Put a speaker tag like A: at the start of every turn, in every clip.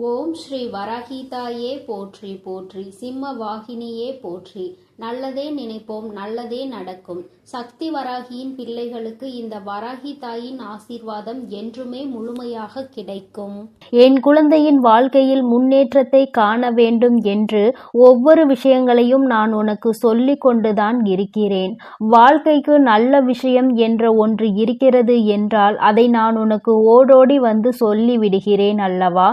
A: ஓம் ஸ்ரீ வராகிதாயே போற்றி போற்றி, சிம்ம வாகினியே போற்றி. நல்லதே நினைப்போம், நல்லதே நடக்கும். சக்தி வராகியின் பிள்ளைகளுக்கு இந்த வராகி தாயின் ஆசீர்வாதம் என்றுமே முழுமையாக கிடைக்கும்.
B: என் குழந்தையின் வாழ்க்கையில் முன்னேற்றத்தை காண வேண்டும் என்று ஒவ்வொரு விஷயங்களையும் நான் உனக்கு சொல்லிக் கொண்டுதான் இருக்கிறேன். வாழ்க்கைக்கு நல்ல விஷயம் என்ற ஒன்று இருக்கிறது என்றால் அதை நான் உனக்கு ஓடோடி வந்து சொல்லி விடுகிறேன் அல்லவா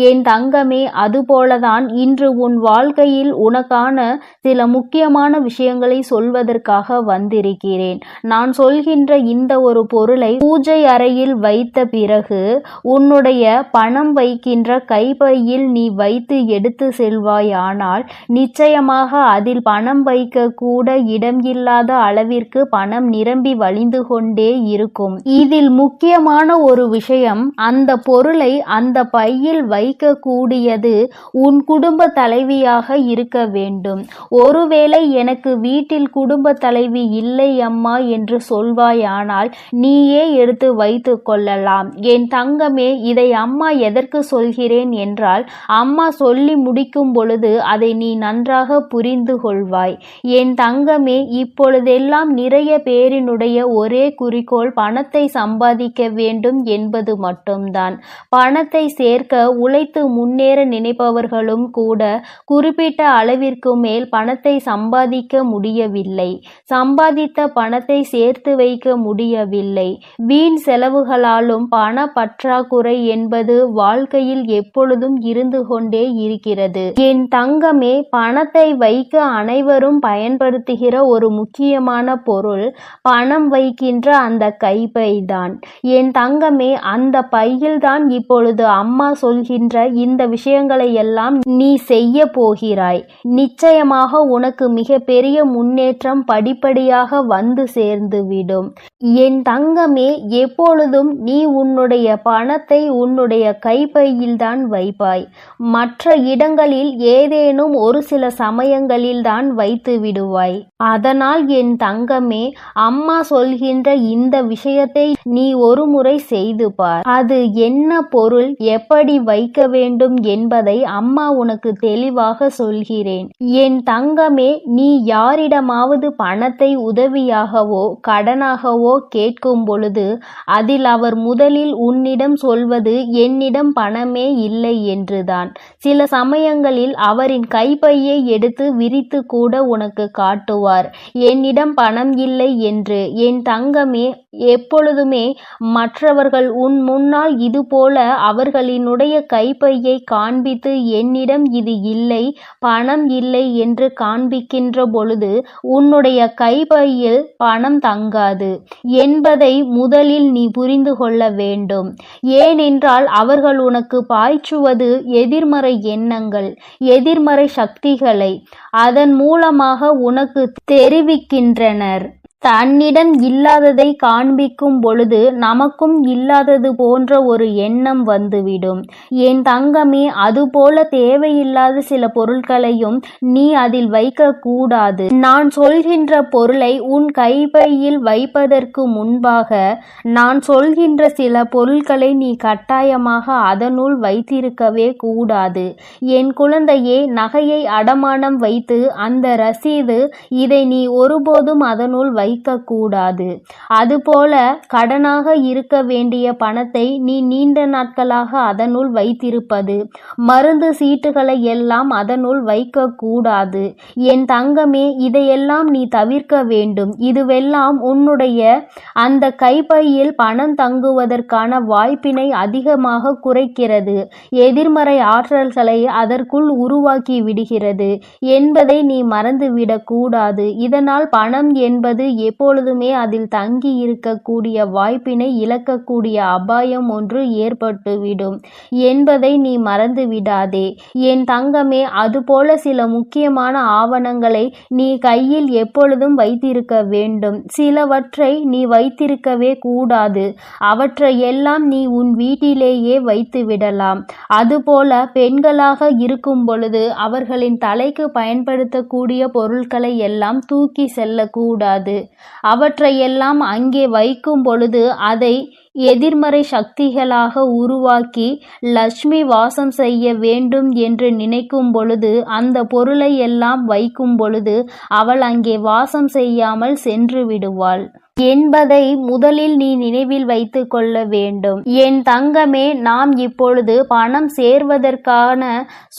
B: என் தங்கமே. அதுபோலதான் இன்று உன் வாழ்க்கையில் உனக்கான சில முக்கியமான விஷயங்களை சொல்வதற்காக வந்திருக்கிறேன். நான் சொல்கின்ற இந்த ஒரு பொருளை பூஜை அறையில் வைத்த பிறகு உன்னுடைய பணம் வைக்கின்ற கைப்பையில் நீ வைத்து எடுத்து செல்வாயானால் நிச்சயமாக அதில் பணம் வைக்க கூட இடம் இல்லாத அளவிற்கு பணம் நிரம்பி வழிந்து கொண்டே இருக்கும். இதில் முக்கியமான ஒரு விஷயம், அந்த பொருளை அந்த பையில் வைக்கக்கூடியது உன் குடும்ப தலைவியாக இருக்க வேண்டும். ஒருவேளை எனக்கு வீட்டில் குடும்ப தலைவி இல்லை அம்மா என்று சொல்வாயானால் நீயே எடுத்து வைத்து கொள்ளலாம். என் தங்கமே, இதை அம்மா எதற்கு சொல்கிறேன் என்றால், அம்மா சொல்லி முடிக்கும் பொழுது அதை நீ நன்றாக புரிந்து கொள்வாய். என் தங்கமே, இப்பொழுதெல்லாம் நிறைய பேரினுடைய ஒரே குறிக்கோள் பணத்தை சம்பாதிக்க வேண்டும் என்பது மட்டும்தான். பணத்தை சேர்க்க உழைத்து முன்னேற நினைப்பவர்களும் கூட குறிப்பிட்ட அளவிற்கு மேல் பணத்தை சம்பாதிக்க முடியவில்லை. சம்பாதித்த பணத்தை சேர்த்து வைக்க முடியவில்லை. வீண் செலவுகளாலும் பண பற்றாக்குறை என்பது வாழ்க்கையில் எப்பொழுதும் இருந்து கொண்டே இருக்கிறது. என் தங்கமே, பணத்தை வைக்க அனைவரும் பயன்படுத்துகிற ஒரு முக்கியமான பொருள் பணம் வைக்கின்ற அந்த கைப்பை தான். என் தங்கமே, அந்த பையில்தான் இப்பொழுது அம்மா சொல்கின்ற இந்த விஷயங்களை எல்லாம் நீ செய்ய போகிறாய். நிச்சயமாக உனக்கு மிகப்பெரிய முன்னேற்றம் படிப்படியாக வந்து சேர்ந்துவிடும். என் தங்கமே, எப்பொழுதும் நீ உன்னுடைய பணத்தை உன்னுடைய கைப்பையில்தான் வைப்பாய். மற்ற இடங்களில் ஏதேனும் ஒரு சில சமயங்களில் தான் வைத்து விடுவாய். அதனால் என் தங்கமே, அம்மா சொல்கின்ற இந்த விஷயத்தை நீ ஒரு முறை செய்து பார். அது என்ன பொருள், எப்படி வைக்க வேண்டும் என்பதை அம்மா உனக்கு தெளிவாக சொல்கிறேன். என் தங்கமே, நீ யாரிடமாவது பணத்தை உதவியாகவோ கடனாகவோ கேட்கும் பொழுது அதில் அவர் முதலில் உன்னிடம் சொல்வது என்னிடம் பணமே இல்லை என்றுதான். சில சமயங்களில் அவரின் கைப்பையை எடுத்து விரித்து கூட உனக்கு காட்டுவார், என்னிடம் பணம் இல்லை என்று. என் தங்கமே, எப்பொழுதுமே மற்றவர்கள் உன் முன்னால் இதுபோல அவர்களினுடைய கைப்பையை காண்பித்து என்னிடம் இது இல்லை, பணம் இல்லை என்று காண்பிக்கின்ற பொழுது உன்னுடைய கைப்பையில் பணம் தங்காது என்பதை முதலில் நீ புரிந்து கொள்ள வேண்டும். ஏனென்றால் அவர்கள் உனக்கு பாய்ச்சுவது எதிர்மறை எண்ணங்கள், எதிர்மறை சக்திகளை அதன் மூலமாக உனக்கு தெரிவிக்கின்றனர். தன்னிடம் இல்லாததை காண்பிக்கும் பொழுது நமக்கும் இல்லாதது போன்ற ஒரு எண்ணம் வந்துவிடும். என் தங்கமே, அதுபோல தேவையில்லாத சில பொருட்களையும் நீ அதில் வைக்க கூடாது. நான் சொல்கின்ற பொருளை உன் கைப்பையில் வைப்பதற்கு முன்பாக நான் சொல்கின்ற சில பொருட்களை நீ கட்டாயமாக அதனுள் வைத்திருக்கவே கூடாது. என் குழந்தையே, நகையை அடமானம் வைத்து அந்த ரசீது, இதை நீ ஒருபோதும் அதனுள் வைக்கக்கூடாது. அதுபோல கடனாக இருக்க வேண்டிய பணத்தை நீ நீண்ட நாட்களாக அதனுள் வைத்திருப்பது, மருந்து சீட்டுகளை எல்லாம் அதனுள் வைக்கக்கூடாது. என் தங்கமே, இதையெல்லாம் நீ தவிர்க்க வேண்டும். இதுவெல்லாம் உன்னுடைய அந்த கைப்பையில் பணம் தங்குவதற்கான வாய்ப்பினை அதிகமாக குறைக்கிறது, எதிர்மறை ஆற்றல்களை அதற்குள் உருவாக்கி விடுகிறது என்பதை நீ மறந்துவிடக் கூடாது. இதனால் பணம் என்பது எப்பொழுதுமே அதில் தங்கி இருக்கக்கூடிய வாய்ப்பினை இழக்கக்கூடிய அபாயம் ஒன்று ஏற்பட்டுவிடும் என்பதை நீ மறந்து விடாதே. என் தங்கமே, அதுபோல சில முக்கியமான ஆவணங்களை நீ கையில் எப்பொழுதும் வைத்திருக்க வேண்டும். சிலவற்றை நீ வைத்திருக்கவே கூடாது. அவற்றை எல்லாம் நீ உன் வீட்டிலேயே வைத்து விடலாம். அதுபோல பெண்களாக இருக்கும் பொழுது அவர்களின் தலைக்கு பயன்படுத்தக்கூடிய பொருட்களை எல்லாம் தூக்கி செல்லக்கூடாது. அவற்றையெல்லாம் அங்கே வைக்கும் பொழுது அதை எதிர்மறை சக்திகளாக உருவாக்கி லட்சுமி வாசம் செய்ய வேண்டும் என்று நினைக்கும் பொழுது அந்த பொருளை எல்லாம் வைக்கும் பொழுது அவள் அங்கே வாசம் செய்யாமல் சென்று விடுவாள் என்பதை முதலில் நீ நினைவில் வைத்து கொள்ள வேண்டும். என் தங்கமே, நாம் இப்பொழுது பணம் சேர்வதற்கான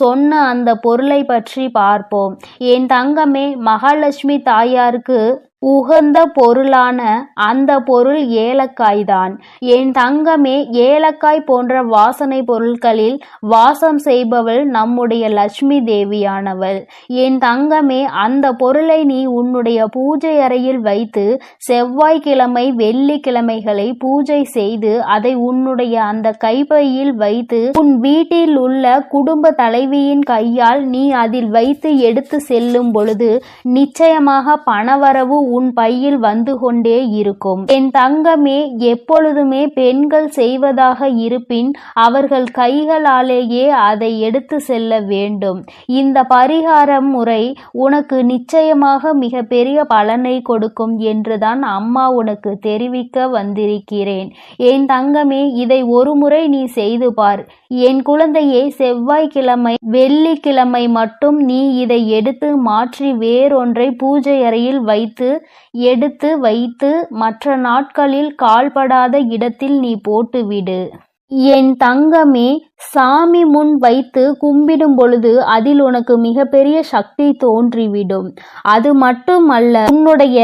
B: சொன்ன அந்த பொருளை பற்றி பார்ப்போம். என் தங்கமே, மகாலட்சுமி தாயாருக்கு உகந்த பொருளான அந்த பொருள் ஏலக்காய்தான். என் தங்கமே, ஏலக்காய் போன்ற வாசனை பொருட்களில் வாசம் செய்பவள் நம்முடைய லட்சுமி தேவியானவள். என் தங்கமே, அந்த பொருளை நீ உன்னுடைய பூஜை அறையில் வைத்து செவ்வாய்க்கிழமை வெள்ளிக்கிழமைகளை பூஜை செய்து அதை உன்னுடைய அந்த கைப்பையில் வைத்து உன் வீட்டில் உள்ள குடும்ப தலைவியின் கையால் நீ அதில் வைத்து எடுத்து செல்லும் பொழுது நிச்சயமாக பணவரவு உன் பையில் வந்து கொண்டே இருக்கும். என் தங்கமே, எப்பொழுதுமே பெண்கள் செய்வதாக இருப்பின் அவர்கள் கைகளாலேயே அதை எடுத்து செல்ல வேண்டும். இந்த பரிகார முறை உனக்கு நிச்சயமாக மிக பெரிய பலனை கொடுக்கும் என்றுதான் அம்மா உனக்கு தெரிவிக்க வந்திருக்கிறேன். என் தங்கமே, இதை ஒரு முறை நீ செய்து பார். என் குழந்தையே, செவ்வாய்க்கிழமை வெள்ளிக்கிழமை மட்டும் நீ இதை எடுத்து மாற்றி வேறொன்றை பூஜை அறையில் எடுத்து வைத்து மற்ற நாட்களில் கால்படாத இடத்தில் நீ போட்டுவிடு. என் தங்கமே, சாமி முன் வைத்து கும்பிடும் பொழுது அதில் உனக்கு மிகப்பெரிய சக்தி தோன்றிவிடும். அது மட்டுமல்ல, உன்னுடைய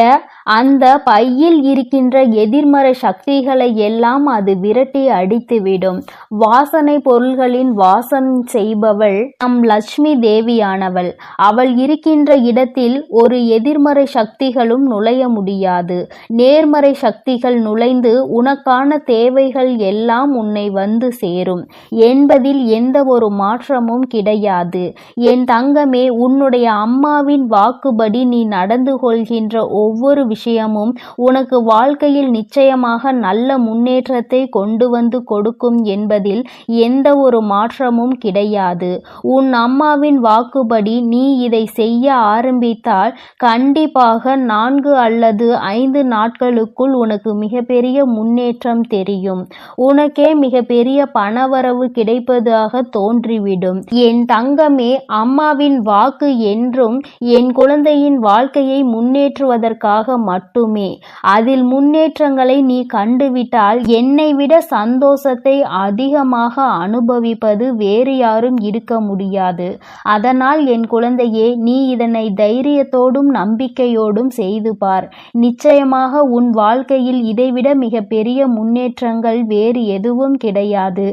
B: அந்த பையில் இருக்கின்ற எதிர்மறை சக்திகளை எல்லாம் அது விரட்டி அடித்துவிடும். வாசனை பொருள்களின் வாசம் செய்பவள் நம் லட்சுமி தேவியானவள். அவள் இருக்கின்ற இடத்தில் ஒரு எதிர்மறை சக்திகளும் நுழைய முடியாது. நேர்மறை சக்திகள் நுழைந்து உனக்கான தேவைகள் எல்லாம் உன்னை வந்து சேரும் என்பதில் எந்த ஒரு மாற்றமும் கிடையாது. என் தங்கமே, உன்னுடைய அம்மாவின் வாக்குப்படி நீ நடந்து கொள்கின்ற ஒவ்வொரு விஷயமும் உனக்கு வாழ்க்கையில் நிச்சயமாக நல்ல முன்னேற்றத்தை கொண்டு வந்து கொடுக்கும் என்பதில் எந்த ஒரு மாற்றமும் கிடையாது. உன் அம்மாவின் வாக்குப்படி நீ இதை செய்ய ஆரம்பித்தால் கண்டிப்பாக 4 அல்லது 5 நாட்களுக்குள் உனக்கு மிகப்பெரிய முன்னேற்றம் தெரியும். உனக்கே மிகப்பெரிய பணவரவு கிடைப்பதாக தோன்றிவிடும். என் தங்கமே, அம்மாவின் வாக்கு என்றும் என் குழந்தையின் வாழ்க்கையை முன்னேற்றுவதற்காக மட்டுமே. அதில் முன்னேற்றங்களை நீ கண்டுவிட்டால் என்னை விட சந்தோஷத்தை அதிகமாக அனுபவிப்பது வேறு யாரும் இருக்க முடியாது. அதனால் என் குழந்தையே, நீ இதனை தைரியத்தோடும் நம்பிக்கையோடும் செய்து பார். நிச்சயமாக உன் வாழ்க்கையில் இதைவிட மிக பெரிய முன்னேற்றங்கள் வேறு எதுவும் கிடையாது.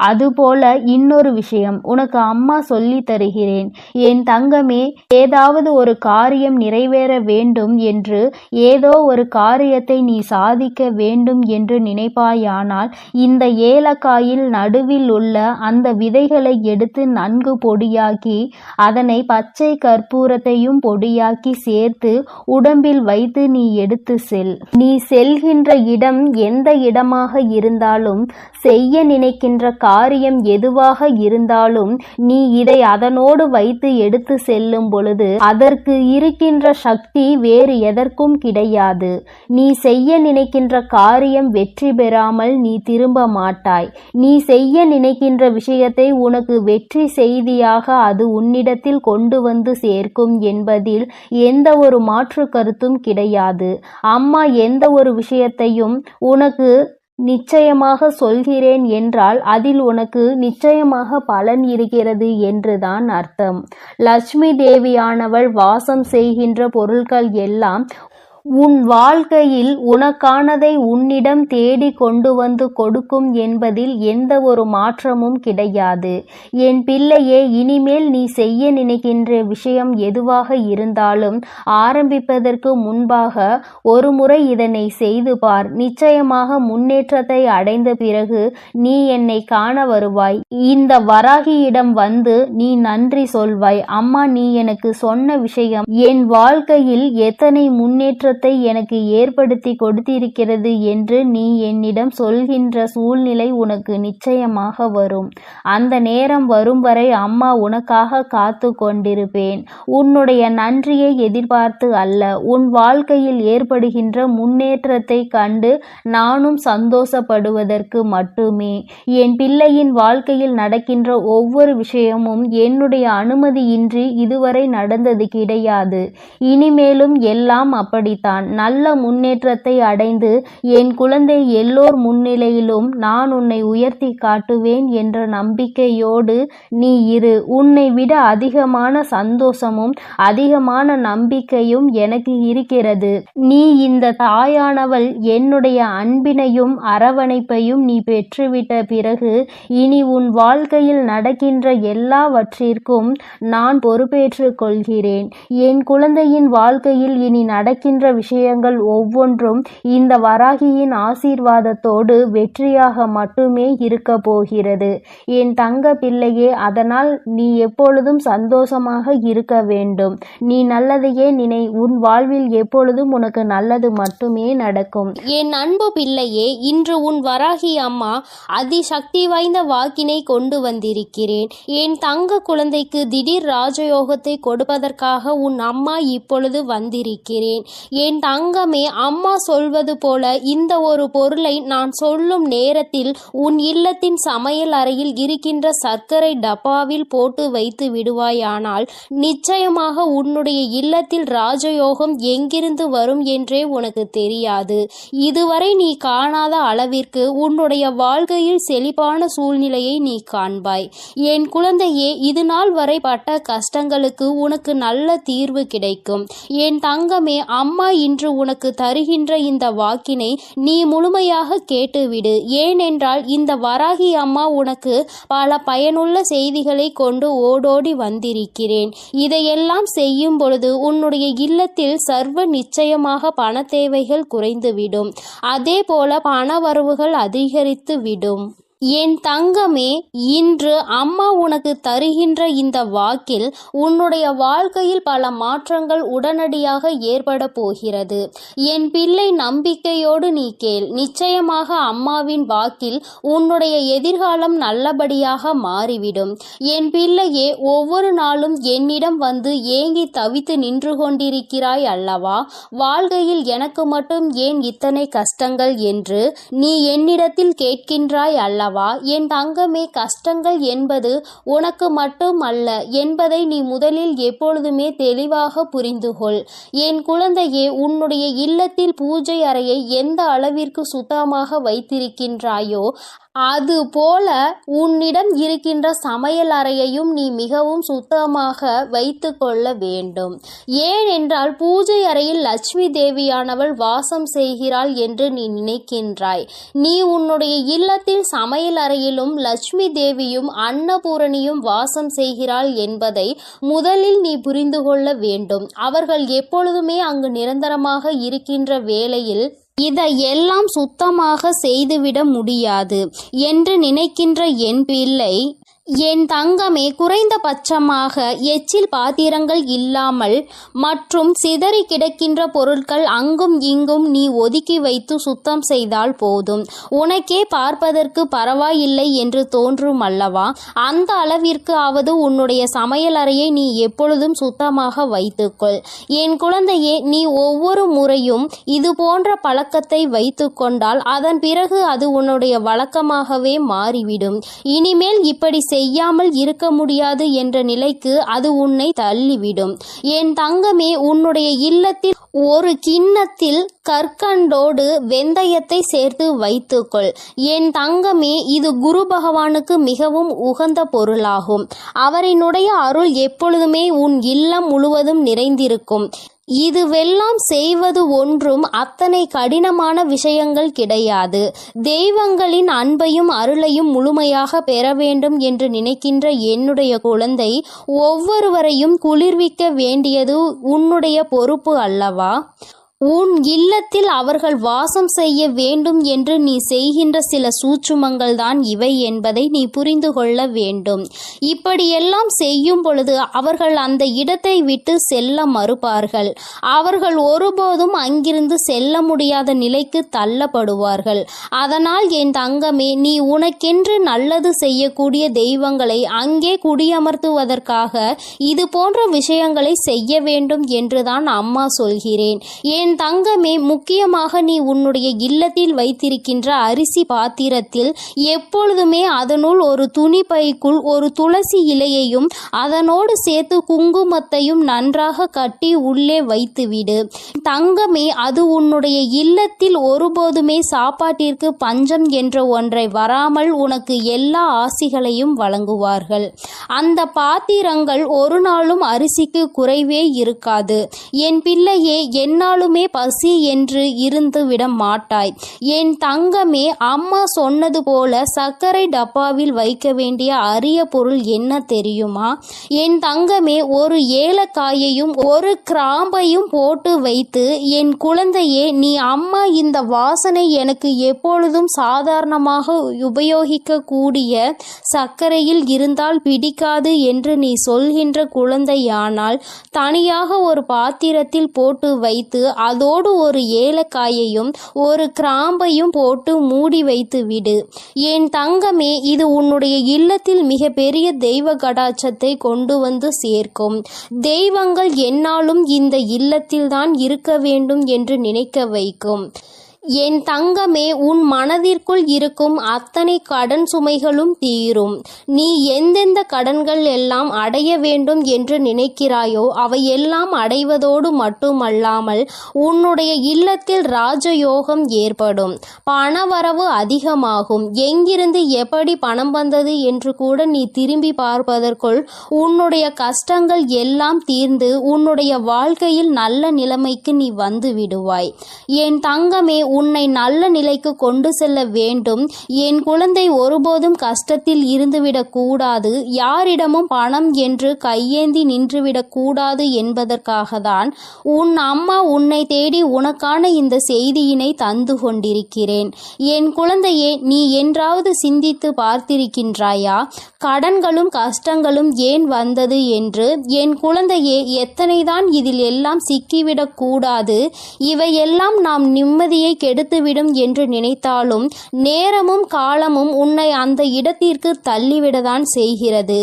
B: அதுபோல இன்னொரு விஷயம் உனக்கு அம்மா சொல்லி தருகிறேன். என் தங்கமே, ஏதாவது ஒரு காரியம் நிறைவேற வேண்டும் என்று ஏதோ ஒரு காரியத்தை நீ சாதிக்க வேண்டும் என்று நினைப்பாயானால் இந்த ஏலக்காயில் நடுவில் உள்ள அந்த விதைகளை எடுத்து நன்கு பொடியாக்கி அதனை பச்சை கற்பூரத்தையும் பொடியாக்கி சேர்த்து உடம்பில் வைத்து நீ எடுத்து செல். நீ செல்கின்ற இடம் எந்த இடமாக இருந்தாலும், செய்ய நினைக்கின்ற காரியம் எதுவாக இருந்தாலும் நீ இதை அதனோடு வைத்து எடுத்து செல்லும் பொழுது அதற்கு இருக்கின்ற சக்தி வேறு எதற்கும் கிடையாது. நீ செய்ய நினைக்கின்ற காரியம் வெற்றி பெறாமல் நீ திரும்ப மாட்டாய். நீ செய்ய நினைக்கின்ற விஷயத்தை உனக்கு வெற்றி செய்தியாக அது உன்னிடத்தில் கொண்டு வந்து சேர்க்கும் என்பதில் எந்த ஒரு மாற்று கருத்தும் கிடையாது. அம்மா எந்த ஒரு விஷயத்தையும் உனக்கு நிச்சயமாக சொல்கிறேன் என்றால் அதில் உனக்கு நிச்சயமாக பலன் இருக்கிறது என்றுதான் அர்த்தம். லட்சுமி தேவியானவள் வாசம் செய்கின்ற பொருட்கள் எல்லாம் உன் வாழ்க்கையில் உனக்கானதை உன்னிடம் தேடி கொண்டு வந்து கொடுக்கும் என்பதில் எந்த ஒரு மாற்றமும் கிடையாது. என் பிள்ளையே, இனிமேல் நீ செய்ய நினைக்கின்ற விஷயம் எதுவாக இருந்தாலும் ஆரம்பிப்பதற்கு முன்பாக ஒரு முறை இதனை செய்து பார். நிச்சயமாக முன்னேற்றத்தை அடைந்த பிறகு நீ என்னை காண வருவாய். இந்த வராகியிடம் வந்து நீ நன்றி சொல்வாய். அம்மா, நீ எனக்கு சொன்ன விஷயம் என் வாழ்க்கையில் எத்தனை முன்னேற்றத்தை சந்தோஷத்தை எனக்கு ஏற்படுத்தி கொடுத்திருக்கிறது என்று நீ என்னிடம் சொல்கின்ற சூழ்நிலை உனக்கு நிச்சயமாக வரும். அந்த நேரம் வரும் வரை அம்மா உனக்காக காத்து கொண்டிருப்பேன். உன்னுடைய நன்றியை எதிர்பார்த்து அல்ல, உன் வாழ்க்கையில் ஏற்படுகின்ற முன்னேற்றத்தை கண்டு நானும் சந்தோஷப்படுவதற்கு மட்டுமே. என் பிள்ளையின் வாழ்க்கையில் நடக்கின்ற ஒவ்வொரு விஷயமும் என்னுடைய அனுமதியின்றி இதுவரை நடந்தது கிடையாது. இனிமேலும் எல்லாம் அப்படித்தான். நல்ல முன்னேற்றத்தை அடைந்து என் குழந்தை எல்லோர் முன்னிலையிலும் நான் உன்னை உயர்த்தி காட்டுவேன் என்ற நம்பிக்கையோடு நீ இரு. உன்னை விட அதிகமான சந்தோஷமும் அதிகமான நம்பிக்கையும் எனக்கு இருக்கிறது. நீ இந்த தாயானவள் என்னுடைய அன்பினையும் அரவணைப்பையும் நீ பெற்றுவிட்ட பிறகு இனி உன் வாழ்க்கையில் நடக்கின்ற எல்லாவற்றிற்கும் நான் பொறுப்பேற்றுக் கொள்கிறேன். என் குழந்தையின் வாழ்க்கையில் இனி நடக்கின்ற விஷயங்கள் ஒவ்வொன்றும் இந்த வராகியின் ஆசீர்வாதத்தோடு வெற்றியாக மட்டுமே இருக்க போகிறது. என் தங்க பிள்ளையே, அதனால் நீ எப்பொழுதும் சந்தோஷமாக இருக்க வேண்டும். நீ நல்லதையே நினை. உன் வாழ்வில் எப்பொழுதும் உனக்கு நல்லது மட்டுமே நடக்கும்.
A: என் அன்பு பிள்ளையே, இன்று உன் வராகி அம்மா அதிசக்தி வாய்ந்த வாக்கினை கொண்டு வந்திருக்கிறேன். என் தங்க குழந்தைக்கு திடீர் ராஜயோகத்தை கொடுப்பதற்காக உன் அம்மா இப்பொழுது வந்திருக்கிறேன். என் தங்கமே, அம்மா சொல்வது போல இந்த ஒரு பொருளை நான் சொல்லும் நேரத்தில் உன் இல்லத்தின் சமையல் அறையில் இருக்கின்ற சர்க்கரை டப்பாவில் போட்டு வைத்து விடுவாயானால் நிச்சயமாக உன்னுடைய இல்லத்தில் ராஜயோகம் எங்கிருந்து வரும் என்றே உனக்கு தெரியாது. இதுவரை நீ காணாத அளவிற்கு உன்னுடைய வாழ்க்கையில் செழிப்பான சூழ்நிலையை நீ காண்பாய். என் குழந்தையே, இது நாள் வரை பட்ட கஷ்டங்களுக்கு உனக்கு நல்ல தீர்வு கிடைக்கும். என் தங்கமே, அம்மா இன்று உனக்கு தருகின்ற இந்த வாக்கினை நீ முழுமையாக கேட்டுவிடு. ஏனென்றால் இந்த வராகி அம்மா உனக்கு பல பயனுள்ள செய்திகளை கொண்டு ஓடோடி வந்திருக்கிறேன். இதையெல்லாம் செய்யும் பொழுது உன்னுடைய இல்லத்தில் சர்வ நிச்சயமாக பண தேவைகள் குறைந்துவிடும். அதே போல பண வரவுகள் அதிகரித்து விடும். என் தங்கமே, இன்று அம்மா உனக்கு தருகின்ற இந்த வாக்கில் உன்னுடைய வாழ்க்கையில் பல மாற்றங்கள் உடனடியாக ஏற்பட போகிறது. என் பிள்ளை, நம்பிக்கையோடு நீ கேள். நிச்சயமாக அம்மாவின் வாக்கில் உன்னுடைய எதிர்காலம் நல்லபடியாக மாறிவிடும். என் பிள்ளையே, ஒவ்வொரு நாளும் என்னிடம் வந்து ஏங்கி தவித்து நின்று கொண்டிருக்கிறாய் அல்லவா? வாழ்க்கையில் எனக்கு மட்டும் ஏன் இத்தனை கஷ்டங்கள் என்று நீ என்னிடத்தில் கேட்கின்றாய் அல்லவா? என் தங்கமே, கஷ்டங்கள் என்பது உனக்கு மட்டும் அல்ல என்பதை நீ முதலில் எப்பொழுதுமே தெளிவாக புரிந்து கொள். என் குழந்தையே, உன்னுடைய இல்லத்தில் பூஜை அறையை எந்த அளவிற்கு சுத்தமாக வைத்திருக்கின்றாயோ அது போல உன்னிடம் இருக்கின்ற சமையல் அறையையும் நீ மிகவும் சுத்தமாக வைத்து கொள்ள வேண்டும். ஏனென்றால் பூஜை அறையில் லட்சுமி தேவியானவள் வாசம் செய்கிறாள் என்று நீ நினைக்கின்றாய். நீ உன்னுடைய இல்லத்தில் சமையல் அறையிலும் லட்சுமி தேவியும் அன்னபூரணியும் வாசம் செய்கிறாள் என்பதை முதலில் நீ புரிந்து கொள்ள வேண்டும். அவர்கள் எப்பொழுதுமே அங்கு நிரந்தரமாக இருக்கின்ற வேளையில் இதையெல்லாம் சுத்தமாக செய்துவிட முடியாது என்று நினைக்கின்ற என் பிள்ளை, என் தங்கமே, குறைந்தபட்சமாக எச்சில் பாத்திரங்கள் இல்லாமல் மற்றும் சிதறி கிடக்கின்ற பொருட்கள் அங்கும் இங்கும் நீ ஒதுக்கி வைத்து சுத்தம் செய்தால் போதும். உனக்கே பார்ப்பதற்கு பரவாயில்லை என்று தோன்றும் அல்லவா? அந்த அளவிற்கு ஆவது உன்னுடைய சமையல் அறையை நீ எப்பொழுதும் சுத்தமாக வைத்துக்கொள். என் குழந்தையே, நீ ஒவ்வொரு முறையும் இது போன்ற பழக்கத்தை வைத்து கொண்டால் அதன் பிறகு அது உன்னுடைய வழக்கமாகவே மாறிவிடும். இனிமேல் இப்படி செய்யாமல் இருக்க முடியாது என்ற நிலைக்கு அது உன்னை தள்ளிவிடும். என் தங்கமே, உன்னுடைய இல்லத்தில் ஒரு கிண்ணத்தில் கற்கண்டோடு வெந்தயத்தை சேர்த்து வைத்துக்கொள். என் தங்கமே, இது குரு பகவானுக்கு மிகவும் உகந்த பொருளாகும். அவரினுடைய அருள் எப்பொழுதுமே உன் இல்லம் முழுவதும் நிறைந்திருக்கும். இதுவெல்லாம் செய்வது ஒன்றும் அத்தனை கடினமான விஷயங்கள் கிடையாது. தெய்வங்களின் அன்பையும் அருளையும் முழுமையாக பெற வேண்டும் என்று நினைக்கின்ற என்னுடைய குழந்தை, ஒவ்வொருவரையும் குளிர்விக்க வேண்டியது உன்னுடைய பொறுப்பு அல்லவா? உன் இல்லத்தில் அவர்கள் வாசம் செய்ய வேண்டும் என்று நீ செய்கின்ற சில சூட்சுமங்கள் தான் இவை என்பதை நீ புரிந்து கொள்ள வேண்டும். இப்படியெல்லாம் செய்யும் பொழுது அவர்கள் அந்த இடத்தை விட்டு செல்ல மறுப்பார்கள். அவர்கள் ஒருபோதும் அங்கிருந்து செல்ல முடியாத நிலைக்கு தள்ளப்படுவார்கள். அதனால் என் தங்கமே, நீ உனக்கென்று நல்லது செய்யக்கூடிய தெய்வங்களை அங்கே குடியமர்த்துவதற்காக இது போன்ற விஷயங்களை செய்ய வேண்டும் என்றுதான் அம்மா சொல்கிறேன். என் தங்கமே, முக்கியமாக நீ உன்னுடைய இல்லத்தில் வைத்திருக்கின்ற அரிசி பாத்திரத்தில் எப்பொழுதுமே அதனுள் ஒரு துணி பைக்குள் ஒரு துளசி இலையையும் அதனோடு சேர்த்து குங்குமத்தையும் நன்றாக கட்டி உள்ளே வைத்துவிடு. தங்கமே, அது உன்னுடைய இல்லத்தில் ஒருபோதுமே சாப்பாட்டிற்கு பஞ்சம் என்ற ஒன்றை வராமல் உனக்கு எல்லா ஆசிகளையும் வழங்குவார்கள். அந்த பாத்திரங்கள் ஒரு நாளும் அரிசிக்கு குறைவே இருக்காது. என் பிள்ளையே, என்னாலுமே பசி என்று இருந்து விட மாட்டாய். என் தங்கமே, அம்மா சொன்னது போல சர்க்கரை டப்பாவில் வைக்க வேண்டிய அரிய பொருள் என்ன தெரியுமா? என் தங்கமே, ஒரு ஏலக்காயையும் ஒரு கிராம்பையும் போட்டு வைத்து, என் குழந்தையே, நீ அம்மா இந்த வாசனை எனக்கு எப்பொழுதும் சாதாரணமாக உபயோகிக்க கூடிய சர்க்கரையில் இருந்தால் பிடிக்காது என்று நீ சொல்கின்ற குழந்தையானால் தனியாக ஒரு பாத்திரத்தில் போட்டு வைத்து அதோடு ஒரு ஏலக்காயையும் ஒரு கிராம்பையும் போட்டு மூடி வைத்து விடு. என் தங்கமே, இது உன்னுடைய இல்லத்தில் மிக பெரிய தெய்வ கடாட்சத்தை கொண்டு வந்து சேர்க்கும். தெய்வங்கள் என்னாலும் இந்த இல்லத்தில்தான் இருக்க வேண்டும் என்று நினைக்க வைக்கும். என் தங்கமே, உன் மனதிற்குள் இருக்கும் அத்தனை கடன் சுமைகளும் தீரும். நீ எந்தெந்த கடன்கள் எல்லாம் அடைய வேண்டும் என்று நினைக்கிறாயோ அவையெல்லாம் அடைவதோடு மட்டுமல்லாமல் உன்னுடைய இல்லத்தில் ராஜயோகம் ஏற்படும். பணவரவு அதிகமாகும். எங்கிருந்து எப்படி பணம் வந்தது என்று கூட நீ திரும்பி பார்ப்பதற்குள் உன்னுடைய கஷ்டங்கள் எல்லாம் தீர்ந்து உன்னுடைய வாழ்க்கையில் நல்ல நிலைமைக்கு நீ வந்து விடுவாய். என் தங்கமே, உன்னை நல்ல நிலைக்கு கொண்டு செல்ல வேண்டும். என் குழந்தை ஒருபோதும் கஷ்டத்தில் இருந்துவிடக் கூடாது. யாரிடமும் பணம் என்று கையேந்தி நின்றுவிடக் கூடாது என்பதற்காக தான் உன் அம்மா உன்னை தேடி உனக்கான இந்த செய்தியினை தந்து கொண்டிருக்கிறேன். என் குழந்தையே, நீ என்றாவது சிந்தித்து பார்த்திருக்கின்றாயா? கடன்களும் கஷ்டங்களும் ஏன் வந்தது என்று? என் குழந்தையே, எத்தனைதான் இதில் எல்லாம் சிக்கிவிடக் கூடாது. இவையெல்லாம் நாம் நிம்மதியை கெடுத்துவிடும் என்று நினைத்தாலும் நேரமும் காலமும் உன்னை அந்த இடத்திற்கு தள்ளிவிடதான் செய்கிறது.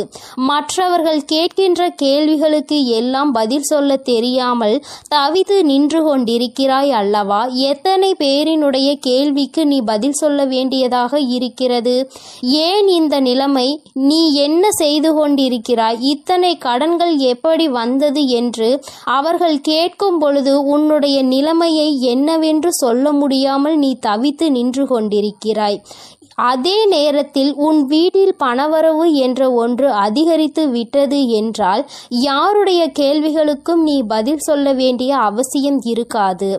A: மற்றவர்கள் கேட்கின்ற கேள்விகளுக்கு எல்லாம் பதில் சொல்ல தெரியாமல் தவித்து நின்று கொண்டிருக்கிறாய் அல்லவா? எத்தனை பேரினுடைய கேள்விக்கு நீ பதில் சொல்ல வேண்டியதாக இருக்கிறது? ஏன் இந்த நிலைமை? நீ என்ன செய்து கொண்டிருக்கிறாய்? இத்தனை கடன்கள் எப்படி வந்தது என்று அவர்கள் கேட்கும் பொழுது உன்னுடைய நிலைமையை என்னவென்று சொல்ல முடியாமல் நீ தவித்து நின்று கொண்டிருக்கிறாய். அதே நேரத்தில் உன் வீட்டில் பணவரவு என்ற ஒன்று அதிகரித்து விட்டது என்றால் யாருடைய கேள்விகளுக்கும் நீ பதில் சொல்ல வேண்டிய அவசியம் இருக்காது.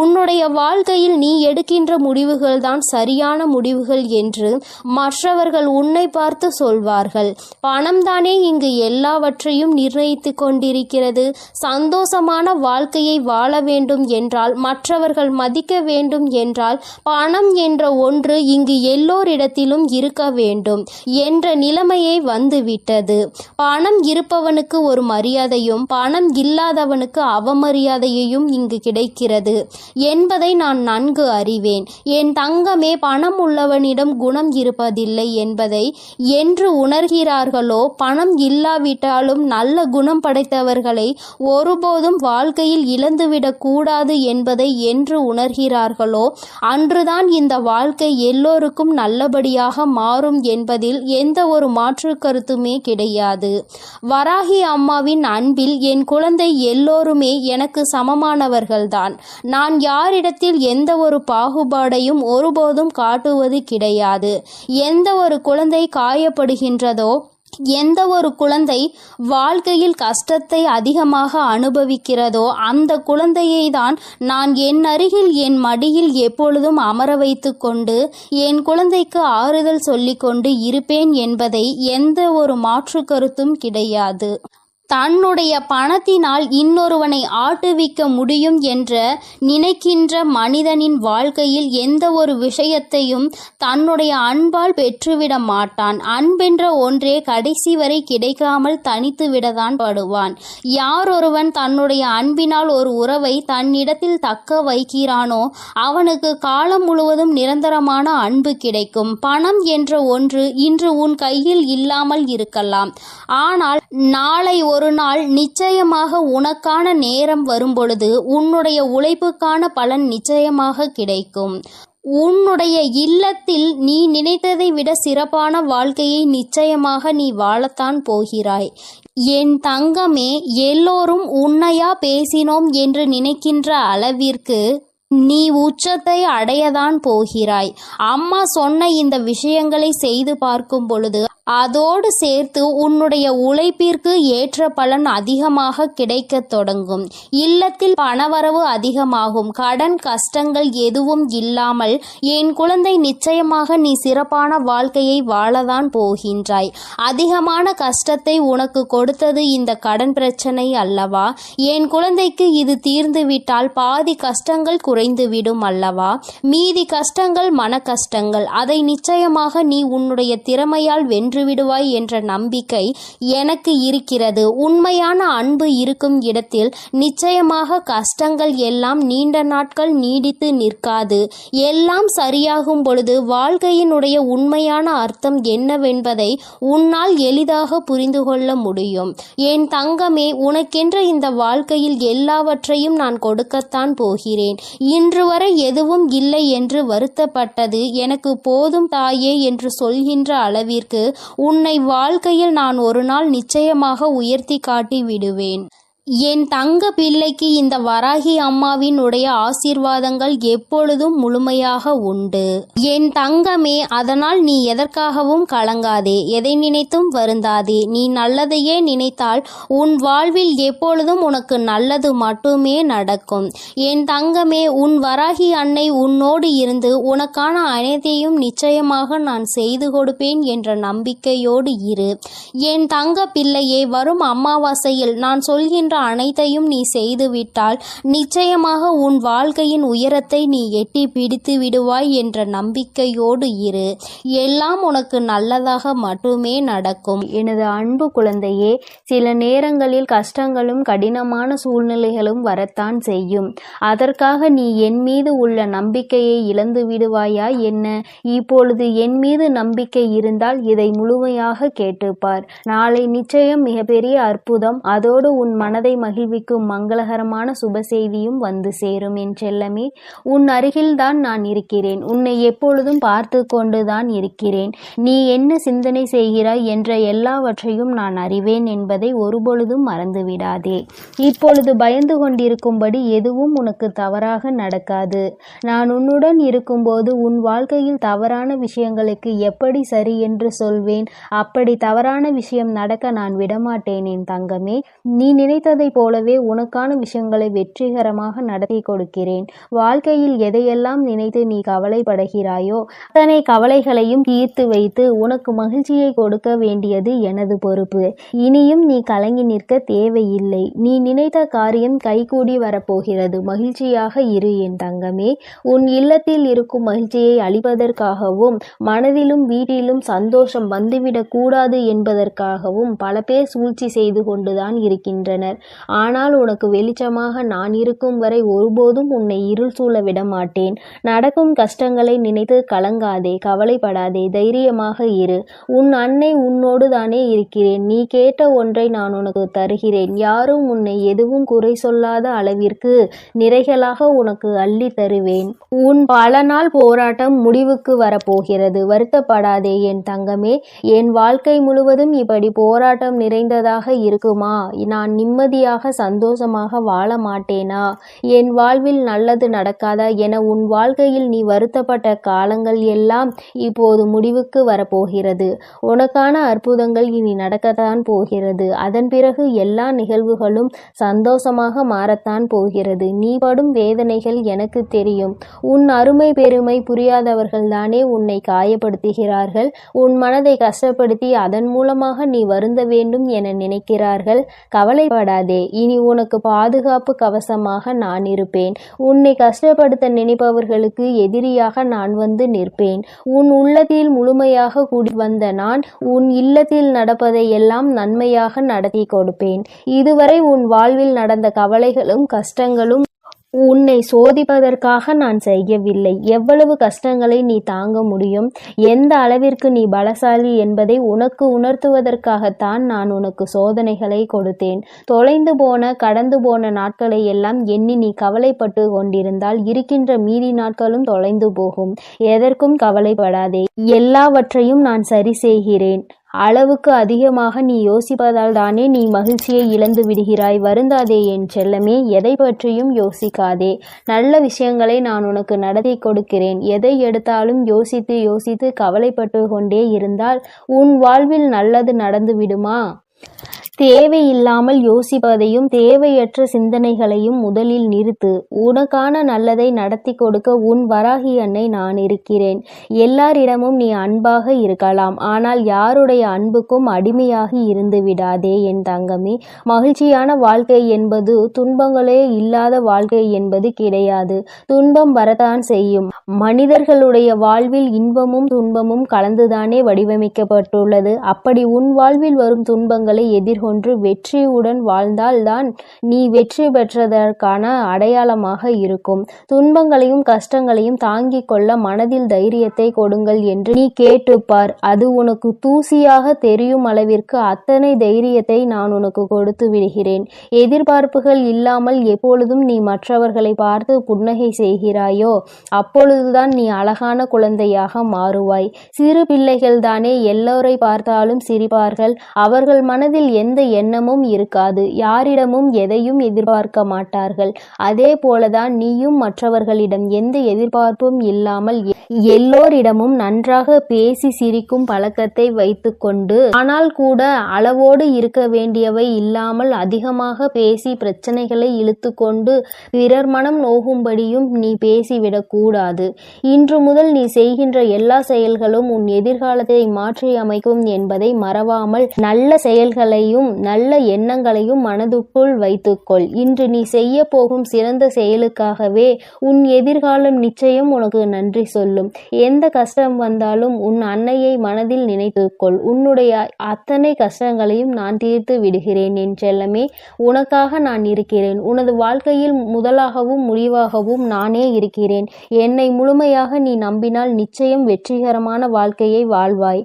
A: உன்னுடைய வாழ்க்கையில் நீ எடுக்கின்ற முடிவுகள் தான் சரியான முடிவுகள் என்று மற்றவர்கள் உன்னை பார்த்து சொல்வார்கள். பணம்தானே இங்கு எல்லாவற்றையும் நிர்ணயித்து கொண்டிருக்கிறது. சந்தோஷமான வாழ்க்கையை வாழ வேண்டும் என்றால், மற்றவர்கள் மதிக்க வேண்டும் என்றால், பணம் என்ற ஒன்று இங்கு எல்லோரிடத்திலும் இருக்க வேண்டும் என்ற நிலைமையை வந்துவிட்டது. பணம் இருப்பவனுக்கு ஒரு மரியாதையும் பணம் இல்லாதவனுக்கு அவமரியாதையையும் இங்கு கிடைக்கிறது என்பதை நான் நன்கு அறிவேன். என் தங்கமே, பணம் உள்ளவனிடம் குணம் இருப்பதில்லை என்பதை என்று உணர்கிறார்களோ, பணம் இல்லாவிட்டாலும் நல்ல குணம் படைத்தவர்களை ஒருபோதும் வாழ்க்கையில் இழந்துவிடக் கூடாது என்பதை என்று உணர்கிறார்களோ அன்றுதான் இந்த வாழ்க்கை எல்லோருக்கும் நல்லபடியாக மாறும் என்பதில் எந்த ஒரு மாற்று கருத்துமே கிடையாது. வராகி அம்மாவின் அன்பில் என் குழந்தை எல்லோருமே எனக்கு சமமானவர்கள்தான். நான் யாரிடத்தில் எந்த ஒரு பாகுபாடையும் ஒருபோதும் காட்டுவது கிடையாது. எந்த ஒரு குழந்தை காயப்படுகின்றதோ, எந்த ஒரு குழந்தை வாழ்க்கையில் கஷ்டத்தை அதிகமாக அனுபவிக்கிறதோ அந்த குழந்தையை தான் நான் என் அருகில் என் மடியில் எப்பொழுதும் அமர வைத்து கொண்டு என் குழந்தைக்கு ஆறுதல் சொல்லிக்கொண்டு இருப்பேன் என்பதை எந்த ஒரு மாற்று கருத்தும் கிடையாது. தன்னுடைய பணத்தினால் இன்னொருவனை ஆட்டுவிக்க முடியும் என்ற நினைக்கின்ற மனிதனின் வாழ்க்கையில் எந்த ஒரு விஷயத்தையும் தன்னுடைய அன்பால் பெற்றுவிட மாட்டான். அன்பென்ற ஒன்றே கடைசி வரை கிடைக்காமல் தனித்து விடத்தான் படுவான். யாரொருவன் தன்னுடைய அன்பினால் ஒரு உறவை தன்னிடத்தில் தக்க வைக்கிறானோ அவனுக்கு காலம் முழுவதும் நிரந்தரமான அன்பு கிடைக்கும். பணம் என்ற ஒன்று இன்று உன் கையில் இல்லாமல் இருக்கலாம், ஆனால் நாளை ஒரு நாள் நிச்சயமாக உனக்கான நேரம் வரும்பொழுது உன்னுடைய உழைப்புக்கான பலன் நிச்சயமாக கிடைக்கும். உன்னுடைய இல்லத்தில் நீ நினைத்ததை விட சிறப்பான வாழ்க்கையை நிச்சயமாக நீ வாழத்தான் போகிறாய். என் தங்கமே, எல்லோரும் உன்னையா பேசினோம் என்று நினைக்கின்ற அளவிற்கு நீ உச்சத்தை அடையதான் போகிறாய். அம்மா சொன்ன இந்த விஷயங்களை செய்து பார்க்கும் பொழுது அதோடு சேர்த்து உன்னுடைய உழைப்பிற்கு ஏற்ற பலன் அதிகமாக கிடைக்க தொடங்கும். இல்லத்தில் பணவரவு அதிகமாகும். கடன் கஷ்டங்கள் எதுவும் இல்லாமல் என் குழந்தை நிச்சயமாக நீ சிறப்பான வாழ்க்கையை வாழதான் போகின்றாய். அதிகமான கஷ்டத்தை உனக்கு கொடுத்தது இந்த கடன் பிரச்சனை அல்லவா? என் குழந்தைக்கு இது தீர்ந்துவிட்டால் பாதி கஷ்டங்கள் குறைந்துவிடும் அல்லவா? மீதி கஷ்டங்கள் மன கஷ்டங்கள். அதை நிச்சயமாக நீ உன்னுடைய திறமையால் வென்றுவிடுவாய் என்ற நம்பிக்கை எனக்கு இருக்கிறது. உண்மையான அன்பு இருக்கும் இடத்தில் நிச்சயமாக கஷ்டங்கள் எல்லாம் நீண்ட நாட்கள் நீடித்து நிற்காது. எல்லாம் சரியாகும் பொழுது வாழ்க்கையினுடைய உண்மையான அர்த்தம் என்னவென்பதை உன்னால் எளிதாக புரிந்து கொள்ள முடியும். என் தங்கமே, உனக்கென்ற இந்த வாழ்க்கையில் எல்லாவற்றையும் நான் கொடுக்கத்தான் போகிறேன். இன்று வரை எதுவும் இல்லை என்று வருத்தப்பட்டது எனக்கு போதும் தாயே என்று சொல்கின்ற அளவிற்கு உன்னை வாழ்க்கையில் நான் ஒரு நாள் நிச்சயமாக உயர்த்தி காட்டி விடுவேன். என் தங்க பிள்ளைக்கு இந்த வராகி அம்மாவின் உடைய ஆசீர்வாதங்கள் எப்பொழுதும் முழுமையாக உண்டு. என் தங்கமே, அதனால் நீ எதற்காகவும் கலங்காதே, எதை நினைத்தும் வருந்தாதே. நீ நல்லதையே நினைத்தால் உன் வாழ்வில் எப்பொழுதும் உனக்கு நல்லது மட்டுமே நடக்கும். என் தங்கமே, உன் வராகி அன்னை உன்னோடு இருந்து உனக்கான அனைத்தையும் நிச்சயமாக நான் செய்து கொடுப்பேன் என்ற நம்பிக்கையோடு இரு. என் தங்க பிள்ளையே, வரும் அமாவாசையில் நான் சொல்கின்ற அனைத்தையும் நீ செய்துவிட்டால் நிச்சயமாக உன் வாழ்க்கையின் உயரத்தை நீ எட்டி பிடித்து விடுவாய் என்ற நம்பிக்கையோடு இரு. எல்லாம் உனக்கு நல்லதாக மட்டுமே நடக்கும்.
B: எனது அன்பு குழந்தையே, சில நேரங்களில் கஷ்டங்களும் கடினமான சூழ்நிலைகளும் வரத்தான் செய்யும். அதற்காக நீ என் மீது உள்ள நம்பிக்கையை இழந்து விடுவாயா என்ன? இப்பொழுது என் மீது நம்பிக்கை இருந்தால் இதை முழுமையாக கேட்டுப்பார். நாளை நிச்சயம் மிகப்பெரிய அற்புதம், அதோடு உன் மனதை மகிழ்விக்கும் மங்களகரமான சுப செய்தியும் வந்து சேரும். என் செல்லமே, உன் அருகில்தான் நான் இருக்கிறேன். உன்னை எப்பொழுதும் பார்த்து கொண்டுதான் இருக்கிறேன். நீ என்ன சிந்தனை செய்கிறாய் என்ற எல்லாவற்றையும் நான் அறிவேன் என்பதை ஒருபொழுதும் மறந்துவிடாதே. இப்பொழுது பயந்து கொண்டிருக்கும்படி எதுவும் உனக்கு தவறாக நடக்காது. நான் உன்னுடன் இருக்கும்போது உன் வாழ்க்கையில் தவறான விஷயங்களுக்கு எப்படி சரி என்று சொல்வேன்? அப்படி தவறான விஷயம் நடக்க நான் விடமாட்டேன். என் தங்கமே, நீ நினைத்ததை போலவே உனக்கான விஷயங்களை வெற்றிகரமாக நடத்தி கொடுக்கிறேன். வாழ்க்கையில் எதையெல்லாம் நினைத்து நீ கவலைப்படுகிறாயோ அத்தனை கவலைகளையும் தீர்த்து வைத்து உனக்கு மகிழ்ச்சியை கொடுக்க வேண்டியது எனது பொறுப்பு. இனியும் நீ கலங்கி நிற்க தேவையில்லை. நீ நினைத்த காரியம் கைகூடி வரப்போகிறது. மகிழ்ச்சியாக இரு என் தங்கமே. உன் இல்லத்தில் இருக்கும் மகிழ்ச்சியை அளிப்பதற்காகவும் மனதிலும் வீட்டிலும் சந்தோஷம் வந்துவிடக் கூடாது என்பதற்காகவும் பல பேர் சூழ்ச்சி செய்து கொண்டுதான் இருக்கின்றனர். ஆனால் உனக்கு வெளிச்சமாக நான் இருக்கும் வரை ஒருபோதும் உன்னை இருள் சூழ விட மாட்டேன். நடக்கும் கஷ்டங்களை நினைத்து கலங்காதே, கவலைப்படாதே, தைரியமாக இரு. உன் அன்னை உன்னோடு தானே இருக்கிறேன். நீ கேட்ட ஒன்றை நான் உனக்கு தருகிறேன். யாரும் உன்னை எதுவும் குறை சொல்லாத அளவிற்கு நிறைகளாக உனக்கு அள்ளி தருவேன். உன் பல நாள் போராட்டம் முடிவுக்கு வரப்போகிறது. வருத்தப்படாதே என் தங்கமே. என் வாழ்க்கை முழுவதும் இப்படி போராட்டம் நிறைந்ததாக இருக்குமா? நான் நிம்மதி நிம்மதியாக சந்தோஷமாக வாழ மாட்டேனா? என் வாழ்வில் நல்லது நடக்காதா என உன் வாழ்க்கையில் நீ வருத்தப்பட்ட காலங்கள் எல்லாம் இப்போது முடிவுக்கு வரப்போகிறது. உனக்கான அற்புதங்கள் இனி நடக்கத்தான் போகிறது. அதன் பிறகு எல்லா நிகழ்வுகளும் சந்தோஷமாக மாறத்தான் போகிறது. நீ படும் வேதனைகள் எனக்கு தெரியும். உன் அருமை பெருமை புரியாதவர்கள்தானே உன்னை காயப்படுத்துகிறார்கள். உன் மனதை கஷ்டப்படுத்தி அதன் மூலமாக நீ வருந்த வேண்டும் என நினைக்கிறார்கள். கவலைப்படாதே, இனி உனக்கு பாதுகாப்பு கவசமாக நான் இருப்பேன். உன்னை கஷ்டப்படுத்த நினைப்பவர்களுக்கு எதிரியாக நான் வந்து நிற்பேன். உன் உள்ளத்தில் முழுமையாக கூடி வந்த நான் உன் இல்லத்தில் நடப்பதை எல்லாம் நன்மையாக நடத்தி கொடுப்பேன். இதுவரை உன் வாழ்வில் நடந்த கவலைகளும் கஷ்டங்களும் உன்னை சோதிப்பதற்காக நான் செய்யவில்லை. எவ்வளவு கஷ்டங்களை நீ தாங்க முடியும், எந்த அளவிற்கு நீ பலசாலி என்பதை உனக்கு உணர்த்துவதற்காகத்தான் நான் உனக்கு சோதனைகளை கொடுத்தேன். தொலைந்து போன கடந்து போன நாட்களை எல்லாம் எண்ணி நீ கவலைப்பட்டு கொண்டிருந்தால் இருக்கின்ற மீதி நாட்களும் தொலைந்து போகும். எதற்கும் கவலைப்படாதே, எல்லாவற்றையும் நான் சரி செய்கிறேன். அளவுக்கு அதிகமாக நீ யோசிப்பதால் தானே நீ மகிழ்ச்சியை இழந்து விடுகிறாய். வருந்தாதே என் செல்லமே, எதை பற்றியும் யோசிக்காதே. நல்ல விஷயங்களை நான் உனக்கு நடத்தி கொடுக்கிறேன். எதை எடுத்தாலும் யோசித்து யோசித்து கவலைப்பட்டு கொண்டே இருந்தால் உன் வாழ்வில் நல்லது நடந்து விடுமா? தேவையில்லாமல் யோசிப்பதையும் தேவையற்ற சிந்தனைகளையும் முதலில் நிறுத்து. உனக்கான நல்லதை நடத்தி கொடுக்க உன் வராகி அன்னை நான் இருக்கிறேன். எல்லாரிடமும் நீ அன்பாக இருக்கலாம், ஆனால் யாருடைய அன்புக்கும் அடிமையாகி இருந்து விடாதே என் தங்கமே. மகிழ்ச்சியான வாழ்க்கை என்பது துன்பங்களே இல்லாத வாழ்க்கை என்பது கிடையாது. துன்பம் வரத்தான் செய்யும். மனிதர்களுடைய வாழ்வில் இன்பமும் துன்பமும் கலந்துதானே வடிவமைக்கப்பட்டுள்ளது. அப்படி உன் வாழ்வில் வரும் துன்பங்களை எதிர்கொண்டு வெற்றியுடன் வாழ்ந்தால்தான் நீ வெற்றி பெற்றதற்கான அடையாளமாக இருக்கும். துன்பங்களையும் கஷ்டங்களையும் தாங்கிக் கொள்ள மனதில் தைரியத்தை கொடுங்கள் என்று நீ கேட்டுப்பார். அது உனக்கு தூசியாக தெரியும் அளவிற்கு அத்தனை தைரியத்தை நான் உனக்கு கொடுத்து விடுகிறேன். எதிர்பார்ப்புகள் இல்லாமல் எப்பொழுதும் நீ மற்றவர்களை பார்த்து புன்னகை செய்கிறாயோ அப்பொழுதுதான் நீ அழகான குழந்தையாக மாறுவாய். சிறு பிள்ளைகள் தானே எல்லோரை பார்த்தாலும் சிரிப்பார்கள். அவர்கள் மனதில் எந்த எண்ணமும் இருக்காது. யாரிடமும் எதையும் எதிர்பார்க்க மாட்டார்கள். அதே போலதான் நீயும் மற்றவர்களிடம் எந்த எதிர்பார்ப்பும் இல்லாமல் எல்லோரிடமும் நன்றாக பேசி சிரிக்கும் பழக்கத்தை வைத்துக்கொண்டு, ஆனால் கூட அளவோடு இருக்க வேண்டியவை இல்லாமல் அதிகமாக பேசி பிரச்சனைகளை இழுத்து கொண்டு பிறர் மனம் நோகும்படியும் நீ பேசிவிடக் கூடாது. இன்று முதல் நீ செய்கின்ற எல்லா செயல்களும் உன் எதிர்காலத்தை மாற்றி அமைக்கும் என்பதை மறவாமல் நல்ல செயல்களையும் நல்ல எண்ணங்களையும் மனதுக்குள் வைத்துக்கொள். இன்று நீ செய்ய போகும் சிறந்த செயலுக்காகவே உன் எதிர்காலம் நிச்சயம் உனக்கு நன்றி சொல்லும். எந்த கஷ்டம் வந்தாலும் உன் அன்னையை மனதில் நினைத்துக்கொள். உன்னுடைய அத்தனை கஷ்டங்களையும் நான் தீர்த்து விடுகிறேன் என் செல்லமே. உனக்காக நான் இருக்கிறேன். உனது வாழ்க்கையில் முதலாகவும் முடிவாகவும் நானே இருக்கிறேன். என்னை முழுமையாக நீ நம்பினால் நிச்சயம் வெற்றிகரமான வாழ்க்கையை வாழ்வாய்.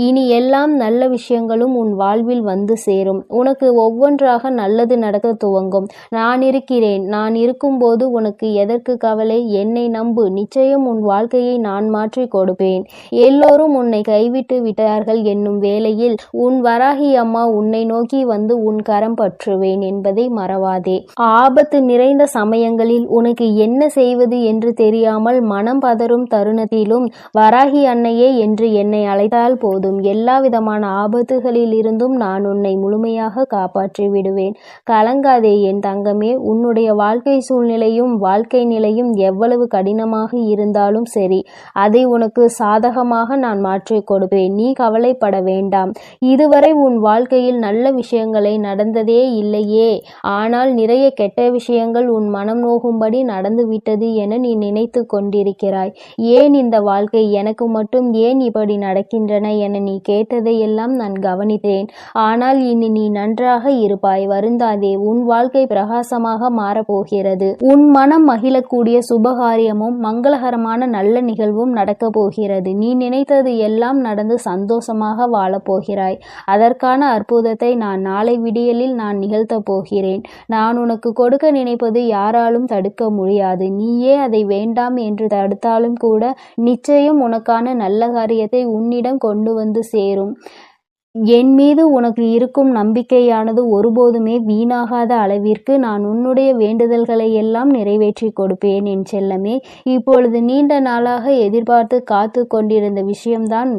B: இனி எல்லாம் நல்ல விஷயங்களும் உன் வாழ்வில் வந்து சேரும். உனக்கு ஒவ்வொன்றாக நல்லது நடக்க துவங்கும். நான் இருக்கிறேன். நான் இருக்கும்போது உனக்கு எதற்கு கவலை? என்னை நம்பு. நிச்சயம் உன் வாழ்க்கையை நான் மாற்றி கொடுப்பேன். எல்லோரும் உன்னை கைவிட்டு விட்டார்கள் என்னும் வேளையில் உன் வராகி அம்மா உன்னை நோக்கி வந்து உன் கரம் பற்றுவேன் என்பதை மறவாதே. ஆபத்து நிறைந்த சமயங்களில் உனக்கு என்ன செய்வது என்று தெரியாமல் மனம் பதறும் தருணத்திலும் வராகி அன்னையே என்று என்னை அழைத்தால் போதும். எல்லா விதமான ஆபத்துகளில் இருந்தும் நான் உன்னை முழுமையாக காப்பாற்றி விடுவேன். கலங்காதே என் தங்கமே. உன்னுடைய வாழ்க்கை சூழ்நிலையும் வாழ்க்கை நிலையும் எவ்வளவு கடினமாக இருந்தாலும் சரி, அதை உனக்கு சாதகமாக நான் மாற்றிக் கொடுப்பேன். நீ கவலைப்பட வேண்டாம். இதுவரை உன் வாழ்க்கையில் நல்ல விஷயங்களை நடந்ததே இல்லையே, ஆனால் நிறைய கெட்ட விஷயங்கள் உன் மனம் நோகும்படி நடந்துவிட்டது என நீ நினைத்து கொண்டிருக்கிறாய். ஏன் இந்த வாழ்க்கை எனக்கு மட்டும் ஏன் இப்படி நடக்கின்றன என நீ கேட்டதையெல்லாம் நான் கவனித்தேன். ஆனால் இனி நீ நன்றாக இருப்பாய். வருந்தாதே. உன் வாழ்க்கை பிரகாசமாக மாறப்போகிறது. உன் மனம் மகிழக்கூடிய சுபகாரியமும் மங்களகரமான நல்ல நிகழ்வும் நடக்கப் போகிறது. நீ நினைத்தது எல்லாம் நடந்து சந்தோஷமாக வாழப்போகிறாய். அதற்கான அற்புதத்தை நான் நாளை விடியலில் நான் நிகழ்த்தப் போகிறேன். நான் உனக்கு கொடுக்க நினைப்பது யாராலும் தடுக்க முடியாது. நீயே அதை வேண்டாம் என்று தடுத்தாலும் கூட நிச்சயம் உனக்கான நல்ல காரியத்தை உன்னிடம் கொண்டு வந்து சேரும். என் மீது உனக்கு இருக்கும் நம்பிக்கையானது ஒருபோதுமே வீணாகாத அளவிற்கு நான் உன்னுடைய வேண்டுதல்களை எல்லாம் நிறைவேற்றி கொடுப்பேன் என் செல்லமே. இப்பொழுது நீண்ட நாளாக எதிர்பார்த்து காத்து கொண்டிருந்த விஷயம்தான்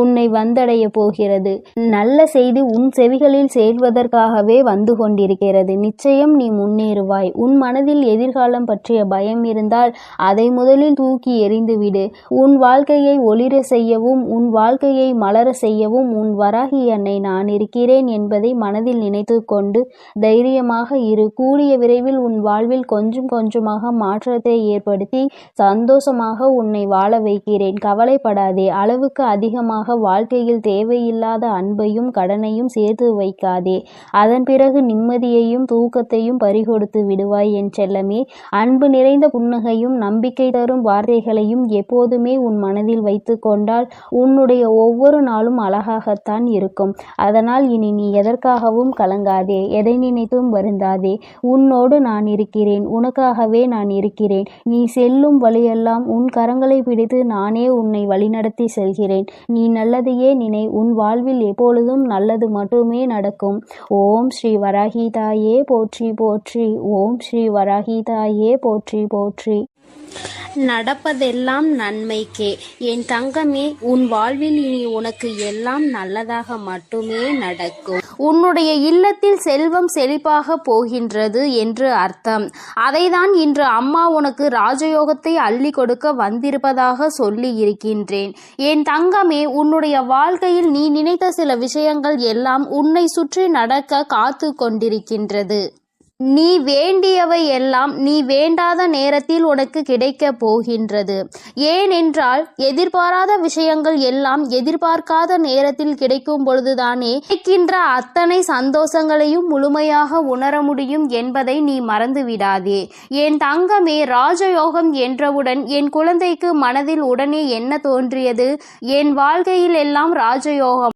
B: உன்னை வந்தடைய போகிறது. நல்ல செய்தி உன் செவிகளில் சேர்வதற்காகவே வந்து கொண்டிருக்கிறது. நிச்சயம் நீ முன்னேறுவாய். உன் மனதில் எதிர்காலம் பற்றிய பயம் இருந்தால் அதை முதலில் தூக்கி எறிந்துவிடு. உன் வாழ்க்கையை ஒளிர செய்யவும் உன் வாழ்க்கையை மலர செய்யவும் உன் வராகி அன்னை நான் இருக்கிறேன் என்பதை மனதில் நினைத்து கொண்டு தைரியமாக இரு. கூடிய விரைவில் உன் வாழ்வில் கொஞ்சம் கொஞ்சமாக மாற்றத்தை ஏற்படுத்தி சந்தோஷமாக உன்னை வாழ வைக்கிறேன். கவலைப்படாதே. அளவுக்கு அதிகமாக வாழ்க்கையில் தேவையில்லாத அன்பையும் கடனையும் சேர்த்து வைக்காதே. அதன் பிறகு நிம்மதியையும் தூக்கத்தையும் பறிகொடுத்து விடுவாய் என் செல்லமே. அன்பு நிறைந்த புன்னகையும் நம்பிக்கை தரும் வார்த்தைகளையும் எப்போதுமே உன் மனதில் வைத்து கொண்டால் உன்னுடைய ஒவ்வொரு நாளும் அழகாகத்தான் இருக்கும். அதனால் இனி நீ எதற்காகவும் கலங்காதே. எதை நினைத்தும் வருந்தாதே. உன்னோடு நான் இருக்கிறேன். உனக்காகவே நான் இருக்கிறேன். நீ செல்லும் வழியெல்லாம் உன் கரங்களை பிடித்து நானே உன்னை வழிநடத்தி செல்கிறேன். நீ நல்லதையே நினை. உன் வாழ்வில் எப்பொழுதும் நல்லது மட்டுமே நடக்கும். ஓம் ஸ்ரீ வராகி தாயே போற்றி போற்றி. ஓம் ஸ்ரீ வராகி தாயே போற்றி போற்றி.
A: நடப்பதெல்லாம் நன்மைக்கே. என் தங்கமே, உன் வாழ்வில் இனி உனக்கு எல்லாம் நல்லதாக மட்டுமே நடக்கும். உன்னுடைய இல்லத்தில் செல்வம் செழிப்பாக போகின்றது என்று அர்த்தம். அதைதான் இன்று அம்மா உனக்கு ராஜயோகத்தை அள்ளி கொடுக்க வந்திருப்பதாக சொல்லி இருக்கின்றேன். என் தங்கமே, உன்னுடைய வாழ்க்கையில் நீ நினைத்த சில விஷயங்கள் எல்லாம் உன்னை சுற்றி நடக்க காத்து கொண்டிருக்கின்றது. நீ வேண்டியவை எல்லாம் நீ வேண்டாத நேரத்தில் உனக்கு கிடைக்க போகின்றது. ஏனென்றால் எதிர்பாராத விஷயங்கள் எல்லாம் எதிர்பார்க்காத நேரத்தில் கிடைக்கும் பொழுதுதானே கிடைக்கின்ற அத்தனை சந்தோஷங்களையும் முழுமையாக உணர முடியும் என்பதை நீ மறந்து விடாதே. என் தங்கமே, ராஜயோகம் என்றவுடன் என் குழந்தைக்கு மனதில் உடனே என்ன தோன்றியது? என் வாழ்க்கையில் எல்லாம் ராஜயோகம்